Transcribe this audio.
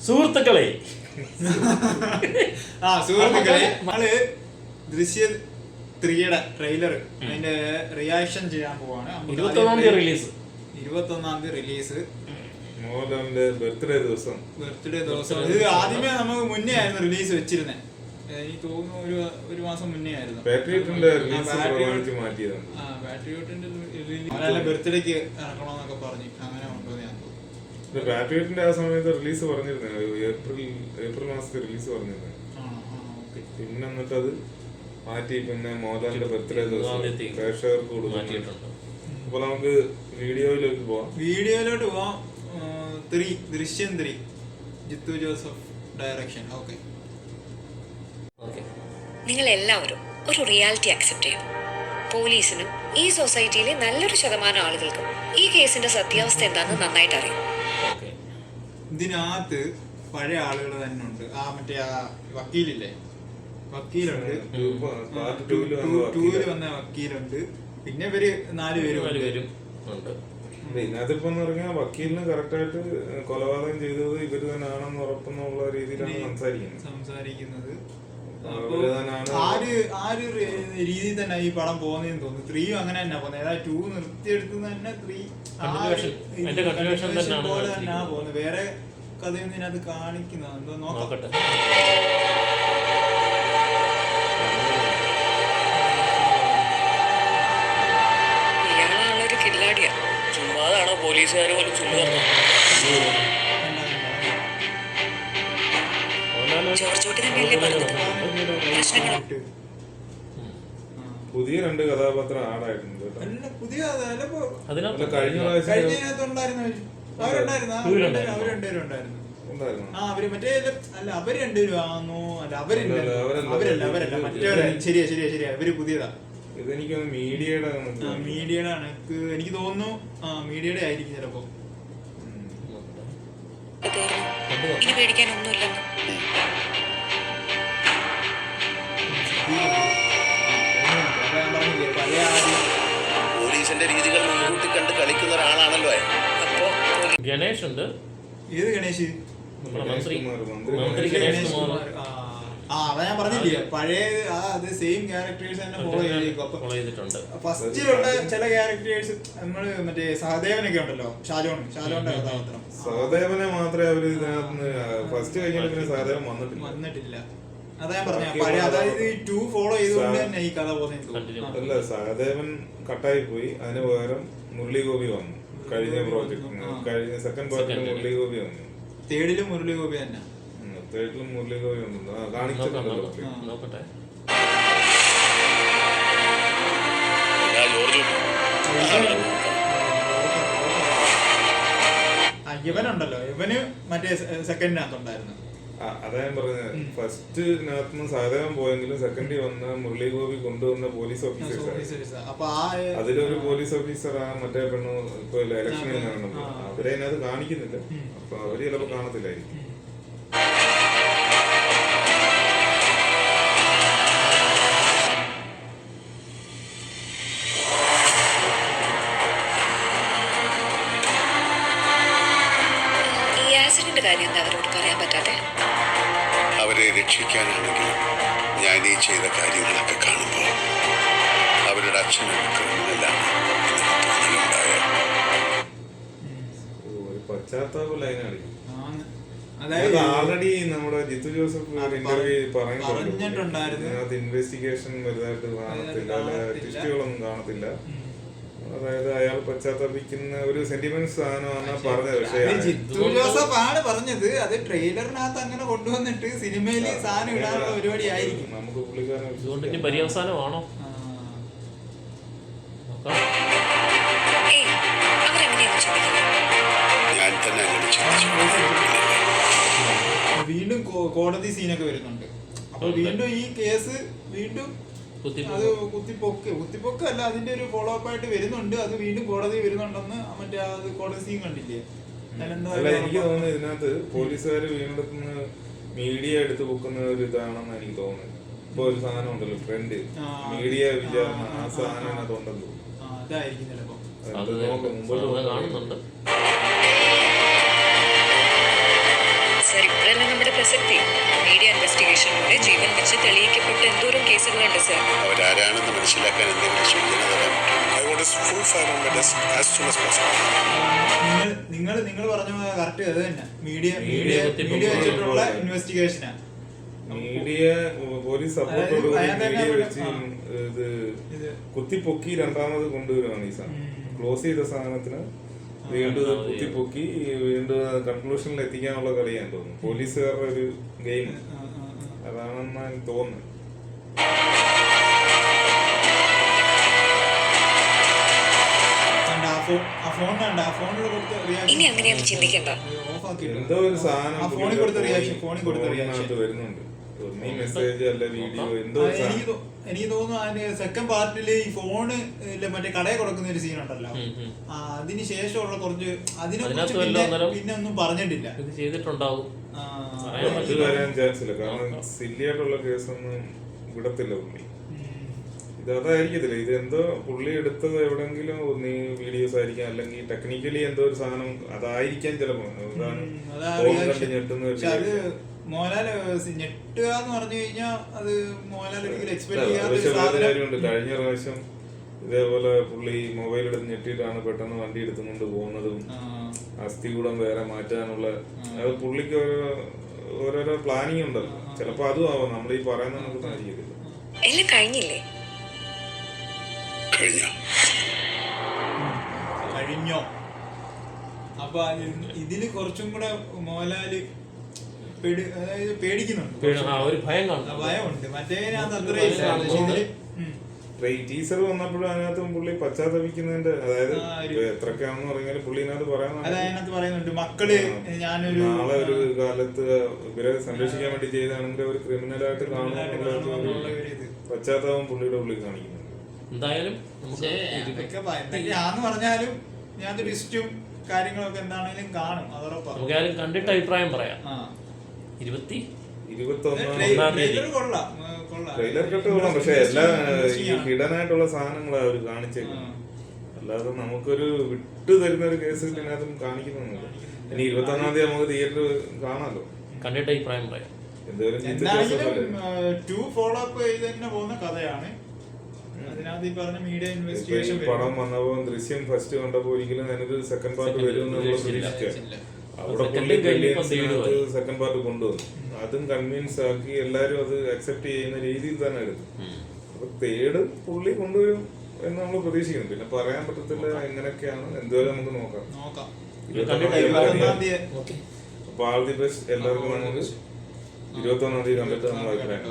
സുഹൃത്തുക്കളെ നമ്മള് ദൃശ്യം 3യുടെ ട്രെയിലർ അതിന്റെ റിയാക്ഷൻ ചെയ്യാൻ പോവാണ്. 21-ാം തീയതി റിലീസ്. മോഹൻലാലിന്റെ ബർത്ത്ഡേ ദിവസം. ഇത് ആദ്യമേ നമുക്ക് മുന്നേ ആയിരുന്നു റിലീസ് വെച്ചിരുന്നത്. എനിക്ക് തോന്നുന്നു ഒരു മാസം മുന്നേ ആയിരുന്നു. പാട്രിയോട്ടിന്റെ ബർത്ത്ഡേക്ക് ഇറക്കണമെന്നൊക്കെ പറഞ്ഞു അങ്ങനെ കൊണ്ടുവന്ന് ഞാൻ തോന്നുന്നു. പാട്രിയോട്ടിന്റെ ആ സമയത്ത് റിലീസ് പറഞ്ഞിരുന്നു, ഏപ്രിൽ മാസത്തിൽ റിലീസ് പറഞ്ഞിരുന്നു. പിന്നെ എന്നിട്ട് അത് മാറ്റി, പിന്നെ മോഹൻലാലിന്റെ ബർത്ത്ഡേ ദിവസം പ്രേക്ഷകർക്ക് കൊടുക്കും. അപ്പൊ നമുക്ക് വീഡിയോയിലോട്ട് പോവാം. ദൃശ്യം 3 ജിത്തു ജോസഫ് ഡയറക്ഷൻ. നിങ്ങൾ എല്ലാവരും ഒരു റിയാലിറ്റി അക്സെപ്റ്റ് ചെയ്യണം. പോലീസിനും ഈ സൊസൈറ്റിയിലെ നല്ലൊരു ശതമാനം ആളുകൾക്കും ഈ കേസിന്റെ സത്യാവസ്ഥ എന്താണെന്ന് നന്നായിട്ട് അറിയാം. ഇതിനകത്ത് പഴയ ആളുകൾ തന്നെ ഉണ്ട്. മറ്റേ വക്കീലുണ്ട്, 2 വന്ന വക്കീലുണ്ട്. പിന്നെ ഇവര് 4 പേരും ഉണ്ട്. ഇതിനകത്തിപ്പോന്ന് പറഞ്ഞാൽ വക്കീലിന് കറക്റ്റായിട്ട് കൊലപാതകം ചെയ്തത് ഇവര് തന്നെ ആണെന്ന് ഉറപ്പെന്നുള്ള രീതിയിലാണ് സംസാരിക്കുന്നത്. രീതി തന്നെ ഈ പടം പോകുന്നതെന്ന് തോന്നുന്നു. 3 അങ്ങനെ തന്നെ പോകുന്നത്. ഏതാ 2 നിർത്തിയെടുത്ത് തന്നെ 3 പോലെ തന്നെ പോകുന്നത്. വേറെ കഥയൊന്നും ഇതിനകത്ത് കാണിക്കുന്ന എന്തോ നോക്കട്ടെ. ഇയാളാണൊരു കില്ലാടിയാ. ചുമ്മാതാണോ പോലീസുകാർ പോലും ചുമ്മാ ജോർജോട്ടി തന്നെയല്ലേ പറഞ്ഞത്. പുതിയ 2 കഥാപാത്രം ആടായിട്ടുണ്ട്. കഴിഞ്ഞ അവര് മറ്റേ അല്ല അവര് 2 പേരും ആണോ? അല്ല അവരല്ല മറ്റവരെ. ശരിയാ ഇവര് പുതിയതാ. ഇതെനിക്ക് മീഡിയയുടെ ആണ് എനിക്ക് തോന്നുന്നു. മീഡിയയുടെ ആയിരിക്കും ചിലപ്പോ. ഇനി പേടിക്കാനൊന്നുമില്ലെന്ന്. പോലീസിന്റെ രീതികൾ മുൻകൂട്ടി കണ്ട് കളിക്കുന്ന ഒരാളാണല്ലോ. അപ്പോ ഗണേഷ് ഉണ്ട്. ഏത് ഗണേഷ്? മന്ത്രി ഗണേഷ് കുമാർ. അതാ ഞാൻ പറഞ്ഞില്ലേ, പഴയ സെയിം ക്യാരക്ടേഴ്സ് തന്നെ ഫോളോ ചെയ്തിട്ടുണ്ട്. ഫസ്റ്റിലുള്ള ചില ക്യാരക്ടേഴ്സ് നമ്മള് മറ്റേ സഹദേവനൊക്കെ ഉണ്ടല്ലോ, ഷാലോന്റെ കഥാപാത്രം. സഹദേവനെ മാത്രമേ അവര് ഇതിനകത്ത് ഫസ്റ്റ് കഴിഞ്ഞാൽ പിന്നെ സഹദേവൻ വന്നിട്ടില്ല. അതാ ഞാൻ പറഞ്ഞ പഴയ, അതായത് 2 ഫോളോ ചെയ്തുകൊണ്ട് തന്നെ ഈ കഥ പോകുന്നത്. അല്ല, സഹദേവൻ കട്ടായി പോയി. അതിന് പകരം മുരളി ഗോപി വന്നു. കഴിഞ്ഞ സെക്കൻഡ് പാർട്ടിൽ മുരളി ഗോപി വന്നു. തേർഡിലും മുരളി ഗോപി തന്നെ. തേർഡിലും മുരളി ഗോപി വന്നു. കാണിച്ചിട്ടുണ്ടല്ലോ. നോക്കട്ടെ. ഇവനുണ്ടല്ലോ, ഇവന് മറ്റേ സെക്കൻഡിനകത്തുണ്ടായിരുന്നു. അതാ ഞാൻ പറഞ്ഞത്. ഫസ്റ്റിനകത്തുനിന്ന് സഹദേവൻ പോയെങ്കിലും സെക്കൻഡിൽ വന്ന മുരളി ഗോപി കൊണ്ടുവന്ന പോലീസ് ഓഫീസേഴ്സ്. അതിലൊരു പോലീസ് ഓഫീസർ മറ്റേ പെണ്ണു ഇപ്പൊ ഇലക്ഷനിൽ കാണുന്നത്. അവരെ അതിനകത്ത് കാണിക്കുന്നില്ല. അപ്പൊ അവര് ചിലപ്പോ കാണത്തില്ലായിരിക്കും. അവരെ രക്ഷിക്കാനാണെങ്കിലും ഞാൻ ഈ ചെയ്ത കാര്യങ്ങളൊക്കെ കാണുമ്പോൾ അവരുടെ അച്ഛനൊരു ക്രിമിനലാണ് ഒരു പശ്ചാത്താപ ലൈനാണ്. ആൾറെഡി നമ്മുടെ ജിത്തു ജോസഫ് ഇന്റർവ്യൂ പറഞ്ഞിട്ടുണ്ടായിരുന്നു. ഇൻവെസ്റ്റിഗേഷൻ വലുതായിട്ട് കാണത്തില്ല, ട്വിസ്റ്റുകളൊന്നും കാണത്തില്ല. അതായത് അയാൾ പശ്ചാത്തപിക്കുന്ന ഒരു സെന്റിമെന്റ് സാധനമാണ് പറഞ്ഞത്. പക്ഷേ ജിത്തു ജോസഫ് ആണ് പറഞ്ഞത്. അത് ട്രെയിലറിനകത്ത് അങ്ങനെ കൊണ്ടുവന്നിട്ട് സിനിമയിൽ സാധനം ഇടാനുള്ള പരിപാടി ആയിരിക്കും. നമുക്ക് പുള്ളിക്കാരൻ പര്യവസാനമാണോ? വീണ്ടും കോടതി സീനൊക്കെ വരുന്നുണ്ട്. അപ്പൊ വീണ്ടും ഈ കേസ് വീണ്ടും അത് കുത്തിപ്പൊക്ക് അല്ല, അതിന്റെ ഒരു ഫോളോ അപ്പ് ആയിട്ട് വരുന്നുണ്ട്. അത് വീണ്ടും കോടതി വരുന്നുണ്ടെന്ന് മറ്റേ കോടതി സീൻ കണ്ടില്ലേ? എനിക്ക് തോന്നുന്നു ഇതിനകത്ത് പോലീസുകാര് വീണ്ടും മീഡിയ എടുത്ത് പൊക്കുന്ന ഒരു ഇതാണെന്ന് എനിക്ക് തോന്നുന്നത്. ഇപ്പൊ ഒരു സാധനം ഉണ്ടല്ലോ, ട്രെൻഡ് മീഡിയ വിചാരണ, ആ സാധനം ഇതിനകത്ത് ഉണ്ടെന്ന് തോന്നുന്നു. അതായിരിക്കും ചിലപ്പോ. കാണുന്നുണ്ട്. ശരി. അതല്ല നമ്മുടെ പ്രസക്തി. മീഡിയ ഇൻവെസ്റ്റിഗേഷനിലൂടെ ജീവൻ വെച്ച് തെളിയിക്കപ്പെട്ട എന്തോരം കേസുകളുണ്ട് സർ. അവരാരാണെന്ന് മനസ്സിലാക്കാൻ എന്തെങ്കിലും സൂചന തരാൻ നിങ്ങൾ പറഞ്ഞ കറക്റ്റ് അത് തന്നെ. മീഡിയ വെച്ചിട്ടുള്ള ഇൻവെസ്റ്റിഗേഷനാ. മീഡിയ പോലീസ് സപ്പോർട്ടോടുകൂടി മീഡിയ വെച്ച് ഇത് കുത്തിപ്പൊക്കി രണ്ടാമത് കൊണ്ടുവരുവാണ് ഈ സാധനം. ക്ലോസ് ചെയ്ത സാധനത്തിന് വീണ്ടും ഇത് കുത്തിപ്പൊക്കി വീണ്ടും കൺക്ലൂഷനിൽ എത്തിക്കാനുള്ള കളിയാന്ന് തോന്നുന്നു. പോലീസുകാരുടെ ഒരു ഗെയിം അതാണെന്നാണ് തോന്നുന്നത്. ഇനി അങ്ങനെയൊന്നും ചിന്തിക്കണ്ട. എന്തോ ഒരു സാധനം വരുന്നുണ്ട്. മെസ്സേജ് അല്ല വീഡിയോ എന്തോ. എനിക്ക് തോന്നുന്നു അതിന്റെ സെക്കൻഡ് പാർട്ടില് ഈ ഫോണ് മറ്റേ കടയിൽ കൊടുക്കുന്ന ഒരു സീൻ ഉണ്ടല്ലോ, അതിന് ശേഷമുള്ള കുറച്ച് അതിനെ പിന്നെ ഒന്നും പറഞ്ഞിട്ടില്ല. ചെയ്തിട്ടുണ്ടാവും, അത് വരാൻ ചാൻസ് ഇല്ല. കാരണം സില്ലിയായിട്ടുള്ള കേസൊന്നും വിടത്തില്ല പുള്ളി. ഇത് അതായിരിക്കത്തില്ല. ഇത് എന്തോ പുള്ളി എടുത്തത് എവിടെങ്കിലും നീ വീഡിയോസ് ആയിരിക്കാം, അല്ലെങ്കിൽ ടെക്നിക്കലി എന്തോ ഒരു സാധനം അതായിരിക്കാം ചിലപ്പോ. മോഹൻലാല് ഞെട്ടുക എന്ന് പറഞ്ഞു കഴിഞ്ഞാൽ അത് മോഹൻലാൽ ഒരിക്കലും എക്സ്പെക്ട് ചെയ്യാത്ത കാര്യമുണ്ട്. കഴിഞ്ഞ പ്രാവശ്യം ഇതേപോലെ പുള്ളി മൊബൈൽ എടുത്ത് ഞെട്ടിയിട്ടാണ് പെട്ടെന്ന് വണ്ടി എടുത്തുകൊണ്ട് പോകുന്നതും അസ്ഥികൂടം വേറെ മാറ്റാനുള്ള അത് പുള്ളിക്ക് ഓരോരോ പ്ലാനിങ് ഉണ്ടല്ലോ. ചിലപ്പോ അതും ആവാം. നമ്മൾ ഈ പറയുന്ന നമുക്ക് ആയിരിക്കത്തില്ല. എല്ലാം കഴിഞ്ഞില്ലേ? കഴിഞ്ഞോ? അപ്പൊ ഇതില് കുറച്ചും കൂടെ മോഹൻലാല് പേടിക്കുന്നുണ്ട്, ഭയമുണ്ട്. മറ്റേ ടീച്ചർ വന്നപ്പോഴും അതിനകത്തും പുള്ളി പശ്ചാത്തപിക്കുന്നതിന്റെ, അതായത് എത്രക്കാണെന്ന് പറഞ്ഞാൽ പുള്ളിനകത്ത് പറയുന്നുണ്ട് മക്കള് ഞാനൊരു നാളെ ഒരു കാലത്ത് ഇവരെ സംരക്ഷിക്കാൻ വേണ്ടി ചെയ്താണെങ്കിൽ ഒരു ക്രിമിനലായിട്ട് കാണുന്നുള്ള പശ്ചാത്താപം പുള്ളിയുടെ ഉള്ളിൽ കാണിക്കുന്നുണ്ട്. എന്തായാലും എന്തൊക്കെയാന്ന് പറഞ്ഞാലും ഞാൻ ലിസ്റ്റും കാര്യങ്ങളൊക്കെ എന്താണെങ്കിലും കാണും. അതോടൊപ്പം കണ്ടിട്ട് അഭിപ്രായം പറയാം. 21 ട്രെയിലർ കട്ട് കൊള്ളാം. പക്ഷെ എല്ലാ ഈ ഹിഡൻ ആയിട്ടുള്ള സാധനങ്ങളാണ് അവർ കാണിച്ചേക്കുന്നത്. അല്ലാതെ നമുക്കൊരു വിട്ടു തരുന്ന ഒരു കേസ് ഇതിനകത്തും കാണിക്കുന്നുണ്ട്. ഇനി 21-ാം തീയതി നമുക്ക് തിയേറ്റർ കാണാമല്ലോ. കണ്ടിട്ട് അഭിപ്രായം പറയാം. എന്തായാലും ഫോളോ അപ്പ് ചെയ്ത് തന്നെ പോകുന്ന കഥയാണ്. അതിനകത്ത് ഈ പറഞ്ഞ മീഡിയ ഇൻവെസ്റ്റിഗേഷൻ പടം വന്നപ്പോ ദൃശ്യം ഫസ്റ്റ് കണ്ടപ്പോ ഒരിക്കലും എനിക്ക് സെക്കൻഡ് പാർട്ട് വരുമെന്ന് പ്രതീക്ഷിച്ചില്ല. അവിടെ സെക്കൻഡ് പാർട്ട് കൊണ്ടുവന്നു. അതും കൺവിൻസ് ആക്കി എല്ലാരും അത് അക്സെപ്റ്റ് ചെയ്യുന്ന രീതിയിൽ തന്നെ എടുത്തു. അപ്പൊ തേർഡ് പുള്ളി കൊണ്ടുവരും എന്ന് നമ്മൾ പ്രതീക്ഷിക്കുന്നു. പിന്നെ പറയാൻ പറ്റത്തില്ല എങ്ങനെയൊക്കെയാണ്. എന്തുവരെ നമുക്ക് നോക്കാം. അപ്പൊ ആൾ ദി ബെസ്റ്റ് എല്ലാവർക്കും. നമുക്ക് 21-ാം തീയതി കണ്ടിട്ട് നമ്മൾ അഭിപ്രായം